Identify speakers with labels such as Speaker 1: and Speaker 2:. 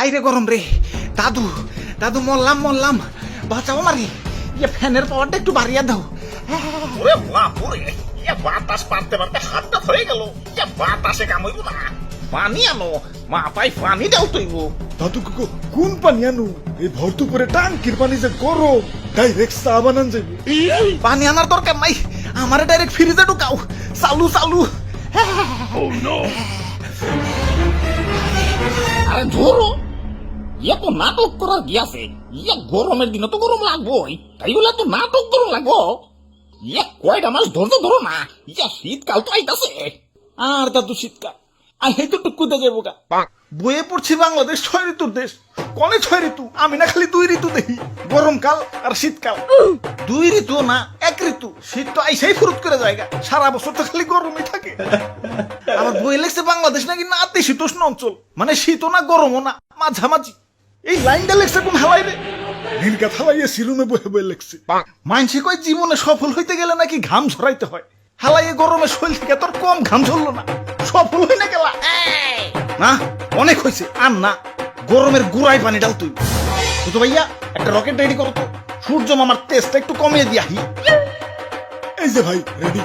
Speaker 1: আইরে গরম রে দাদু দাদু মরলাম বাঁচাও মারি ইয়ে ফ্যানের পাওয়ারটা একটু বাড়িয়ে দাও।
Speaker 2: ওরে বাপুরে, বাতাস পারতে পারতে হাতটা হয়ে গেল। বাতাসে কামড়ব না, পানি আনো মাথায় পানি দাও তৈব।
Speaker 3: দাদু কোন পানি আনু? এই ভর্তু করে টাঙ্কির পানি যে গরম, ডাইরেক্ট চা বানান যাবে।
Speaker 1: পানি আনার দরকার নাই, আমারে ডাইরেক্ট ফ্রিজে ঢুকাও। চালু চালু।
Speaker 2: আরে ধরো, তো নাটক করার কি আছে? গরমের দিনে তো গরম লাগবোই, তাই বলে তো নাটক গরম লাগবো? কয়টা মাস ধরতে ধরো না, শীতকাল তো আইতাছে।
Speaker 1: আর দাদু শীতকাল আর হেতু টুকুতে যাবো গা। বইয়ে পড়ছি বাংলাদেশ 6 ঋতুর দেশ, কনে 6 ঋতু? আমি না খালি 2 ঋতু দেখি, গরমকাল আর শীতকাল। 2 ঋতু না 1 ঋতু। শীত তো আইসাই ফুরুত করে জায়গা, সারা বছর তো খালি গরমই থাকে। আমার বইয়ে লেখছে বাংলাদেশ নাকি নাতিশীতোষ্ণ অঞ্চল, মানে শীতও না গরমও না, মাঝামাঝি। এই লাইনটা লেখছে কোন হালাই রে?
Speaker 3: নিনকা থালাইয়ে সিরুমে বহে বয়ে লেখছে।
Speaker 1: মানসি কই জীবনে সফল হইতে গেলে নাকি ঘাম ঝরাইতে হয়। হালাইয়ে গরমে শরীর থেকে তোর কম ঘাম ঝরলো না, সফল হই না গেলা। না অনেক হয়েছে, আর না, গরমের গুড়াই পানি ডাল তুই। তো ভাইয়া একটা রকেট রেডি করো তো, সূর্য মামার তেজটা একটু কমিয়ে দিয়াহি।
Speaker 3: এই যে ভাই রেডি।